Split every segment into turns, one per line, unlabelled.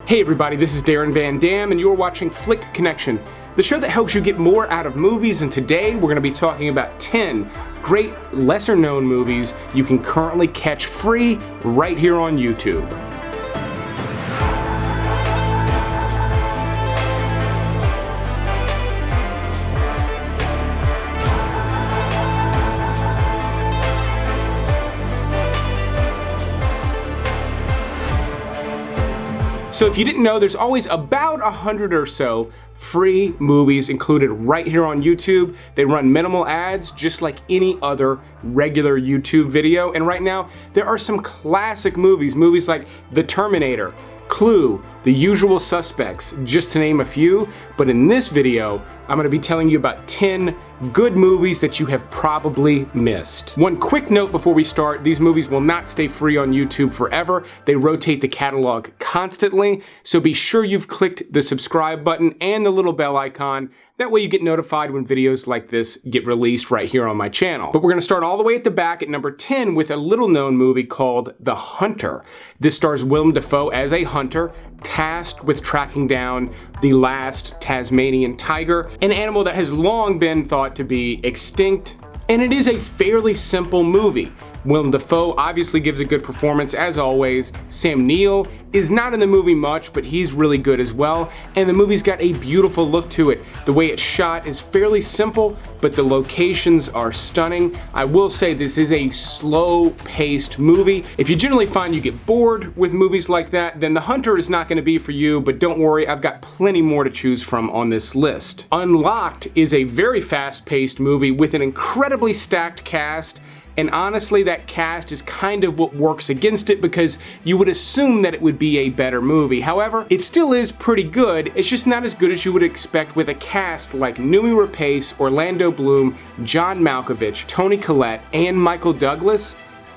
Hey everybody, this is Darren Van Dam and you're watching Flick Connection, the show that helps you get more out of movies, and today we're going to be talking about 10 great lesser known movies you can currently catch free right here on YouTube. So if you didn't know, there's always about 100 or so free movies included right here on YouTube. They run minimal ads just like any other regular YouTube video. And right now, there are some classic movies like The Terminator, Clue, The Usual Suspects, just to name a few. But in this video, I'm going to be telling you about 10 good movies that you have probably missed. One quick note before we start, these movies will not stay free on YouTube forever. They rotate the catalog constantly, so be sure you've clicked the subscribe button and the little bell icon. That way you get notified when videos like this get released right here on my channel. But we're going to start all the way at the back at number 10 with a little known movie called The Hunter. This stars Willem Dafoe as a hunter tasked with tracking down the last Tasmanian tiger, an animal that has long been thought to be extinct. And it is a fairly simple movie. Willem Dafoe obviously gives a good performance as always. Sam Neill is not in the movie much, but he's really good as well. And the movie's got a beautiful look to it. The way it's shot is fairly simple, but the locations are stunning. I will say this is a slow-paced movie. If you generally find you get bored with movies like that, then The Hunter is not going to be for you, but don't worry, I've got plenty more to choose from on this list. Unlocked is a very fast-paced movie with an incredibly stacked cast. And honestly, that cast is kind of what works against it because you would assume that it would be a better movie. However, it still is pretty good. It's just not as good as you would expect with a cast like Noomi Rapace, Orlando Bloom, John Malkovich, Toni Collette, and Michael Douglas.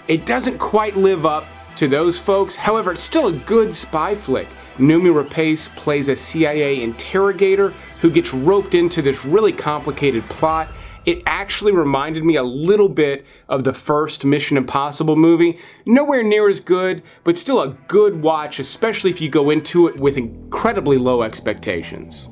It doesn't quite live up to those folks. However, it's still a good spy flick. Noomi Rapace plays a CIA interrogator who gets roped into this really complicated plot. It actually reminded me a little bit of the first Mission Impossible movie. Nowhere near as good, but still a good watch, especially if you go into it with incredibly low expectations.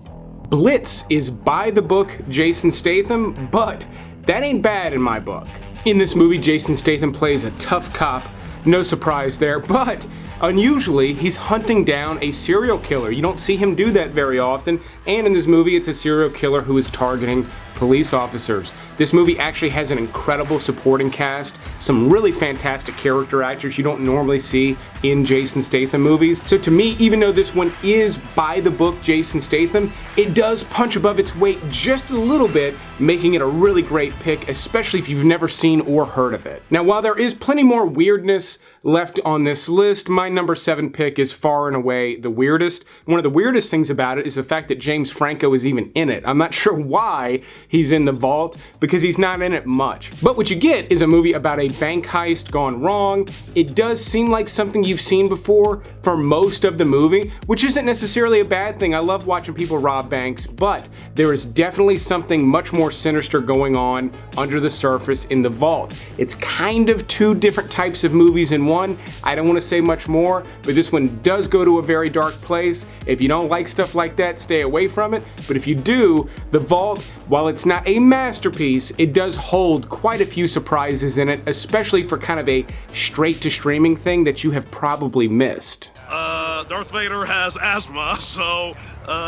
Blitz is by the book Jason Statham, but that ain't bad in my book. In this movie, Jason Statham plays a tough cop. No surprise there, but unusually, he's hunting down a serial killer. You don't see him do that very often, and in this movie, it's a serial killer who is targeting police officers. This movie actually has an incredible supporting cast, some really fantastic character actors you don't normally see in Jason Statham movies. So to me, even though this one is by the book Jason Statham, it does punch above its weight just a little bit, making it a really great pick, especially if you've never seen or heard of it. Now, while there is plenty more weirdness left on this list, my number 7 pick is far and away the weirdest. One of the weirdest things about it is the fact that James Franco is even in it. I'm not sure why he's in the vault, because he's not in it much. But what you get is a movie about a bank heist gone wrong. It does seem like something you've seen before for most of the movie, which isn't necessarily a bad thing. I love watching people rob banks, but there is definitely something much more sinister going on under the surface in the vault. It's kind of two different types of movies in one. I don't want to say much more, but this one does go to a very dark place. If you don't like stuff like that, stay away from it. But if you do, The Vault, while it's not a masterpiece, it does hold quite a few surprises in it, especially for kind of a straight to streaming thing that you have probably missed.
Darth Vader has asthma, so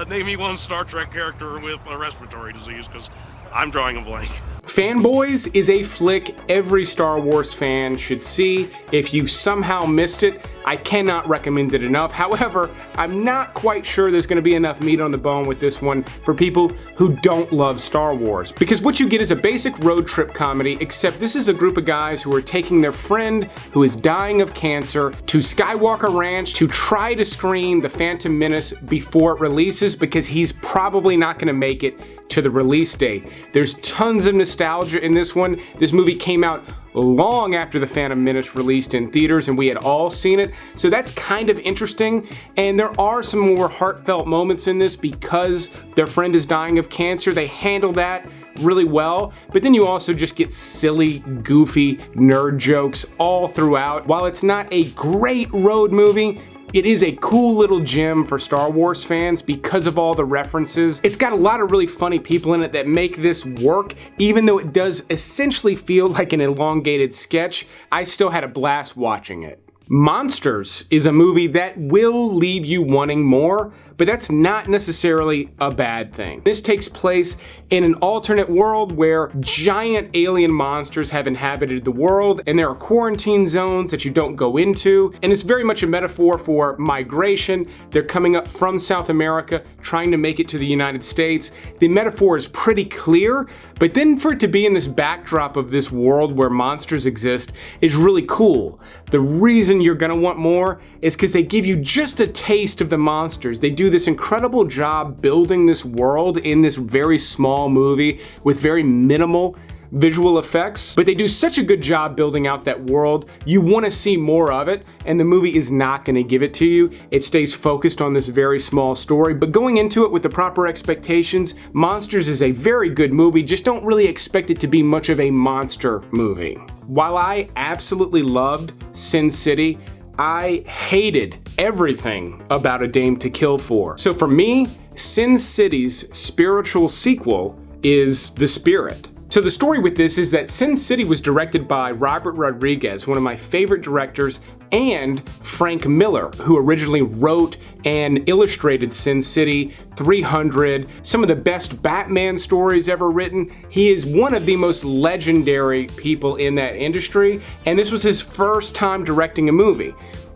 name me one Star Trek character with a respiratory disease, because I'm drawing a blank.
Fanboys is a flick every Star Wars fan should see. If you somehow missed it, I cannot recommend it enough. However, I'm not quite sure there's going to be enough meat on the bone with this one for people who don't love Star Wars. Because what you get is a basic road trip comedy, except this is a group of guys who are taking their friend who is dying of cancer to Skywalker Ranch to try to screen The Phantom Menace before it releases, because he's probably not going to make it to the release date. There's tons of nostalgia in this one. This movie came out long after The Phantom Menace released in theaters and we had all seen it, so that's kind of interesting. And there are some more heartfelt moments in this because their friend is dying of cancer. They handle that really well, but then you also just get silly, goofy nerd jokes all throughout. While it's not a great road movie, It is a cool little gem for Star Wars fans because of all the references. It's got a lot of really funny people in it that make this work, even though it does essentially feel like an elongated sketch. I still had a blast watching it. Monsters is a movie that will leave you wanting more, but that's not necessarily a bad thing. This takes place in an alternate world where giant alien monsters have inhabited the world, and there are quarantine zones that you don't go into, and it's very much a metaphor for migration. They're coming up from South America, trying to make it to the United States. The metaphor is pretty clear, but then for it to be in this backdrop of this world where monsters exist is really cool. The reason you're gonna want more is because they give you just a taste of the monsters. They do this incredible job building this world in this very small movie with very minimal visual effects, but they do such a good job building out that world. You want to see more of it, and the movie is not going to give it to you. It stays focused on this very small story, but going into it with the proper expectations, Monsters is a very good movie. Just don't really expect it to be much of a monster movie. While I absolutely loved Sin City, I hated everything about A Dame to Kill For. So for me, Sin City's spiritual sequel is The Spirit. So the story with this is that Sin City was directed by Robert Rodriguez, one of my favorite directors, and Frank Miller, who originally wrote and illustrated Sin City, 300, some of the best Batman stories ever written. He is one of the most legendary people in that industry, and this was his first time directing a movie.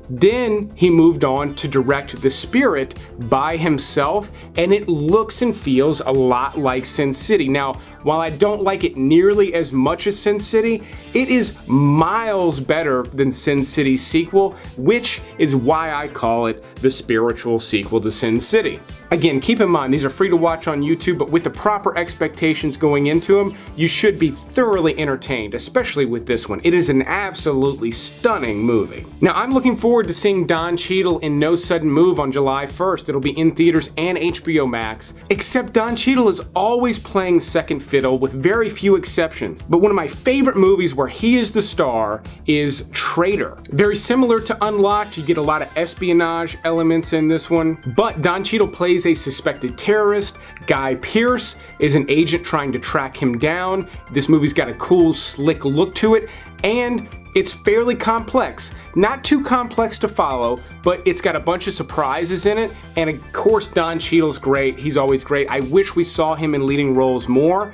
Then he moved on to direct The Spirit by himself, and it looks and feels a lot like Sin City. Now, while I don't like it nearly as much as Sin City, it is miles better than Sin City's sequel, which is why I call it the spiritual sequel to Sin City. Again, keep in mind, these are free to watch on YouTube, but with the proper expectations going into them, you should be thoroughly entertained, especially with this one. It is an absolutely stunning movie. Now, I'm looking forward to seeing Don Cheadle in No Sudden Move on July 1st. It'll be in theaters and HBO Max, except Don Cheadle is always playing second fiddle with very few exceptions. But one of my favorite movies where he is the star is Traitor. Very similar to Unlocked, you get a lot of espionage elements in this one, but Don Cheadle plays a suspected terrorist. Guy Pearce is an agent trying to track him down. This movie's got a cool, slick look to it, and it's fairly complex. Not too complex to follow, but it's got a bunch of surprises in it, and of course Don Cheadle's great. He's always great. I wish we saw him in leading roles more.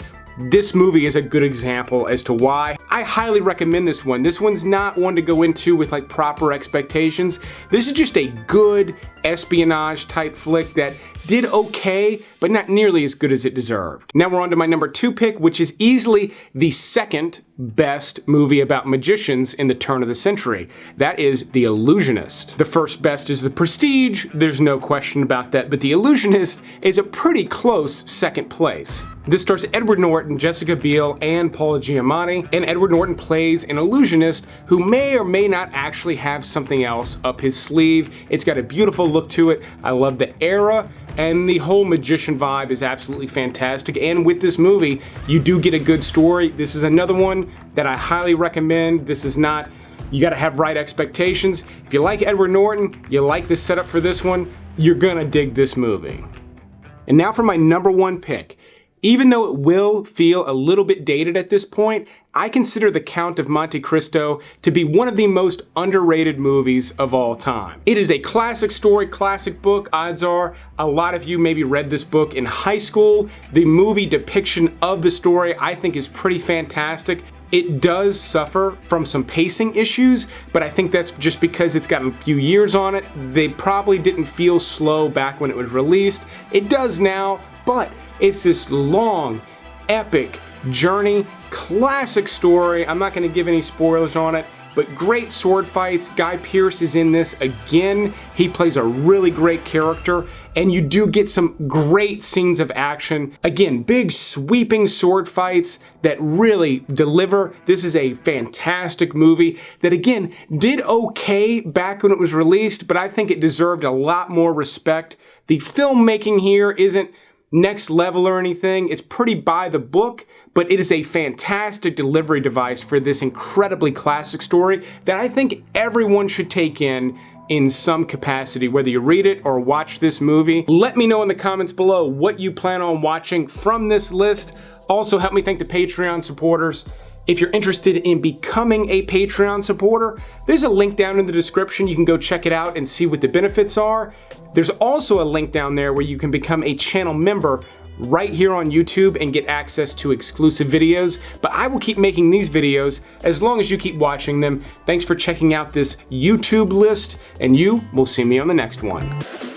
This movie is a good example as to why. I highly recommend this one. This one's not one to go into with like proper expectations. This is just a good espionage type flick that did okay, but not nearly as good as it deserved. Now we're on to my number 2 pick, which is easily the second best movie about magicians in the turn of the century. That is The Illusionist. The first best is The Prestige, there's no question about that, but The Illusionist is a pretty close second place. This stars Edward Norton, Jessica Biel, and Paul Giamatti, and Edward Norton plays an illusionist who may or may not actually have something else up his sleeve. It's got a beautiful look to it. I love the era, and the whole magician vibe is absolutely fantastic. And with this movie, you do get a good story. This is another one that I highly recommend. This is not, you gotta have right expectations. If you like Edward Norton, you like the setup for this one, you're gonna dig this movie. And now for my number 1 pick. Even though it will feel a little bit dated at this point, I consider The Count of Monte Cristo to be one of the most underrated movies of all time. It is a classic story, classic book. Odds are a lot of you maybe read this book in high school. The movie depiction of the story I think is pretty fantastic. It does suffer from some pacing issues, but I think that's just because it's got a few years on it. They probably didn't feel slow back when it was released. It does now, but it's this long, epic journey, classic story. I'm not going to give any spoilers on it, but great sword fights. Guy Pearce is in this again. He plays a really great character, and you do get some great scenes of action. Again, big sweeping sword fights that really deliver. This is a fantastic movie that, again, did okay back when it was released, but I think it deserved a lot more respect. The filmmaking here isn't next level or anything. It's pretty by the book, but it is a fantastic delivery device for this incredibly classic story that I think everyone should take in in some capacity, whether you read it or watch this movie. Let me know in the comments below what you plan on watching from this list. Also, help me thank the Patreon supporters. If you're interested in becoming a Patreon supporter, there's a link down in the description. You can go check it out and see what the benefits are. There's also a link down there where you can become a channel member right here on YouTube and get access to exclusive videos. But I will keep making these videos as long as you keep watching them. Thanks for checking out this YouTube list, and you will see me on the next one.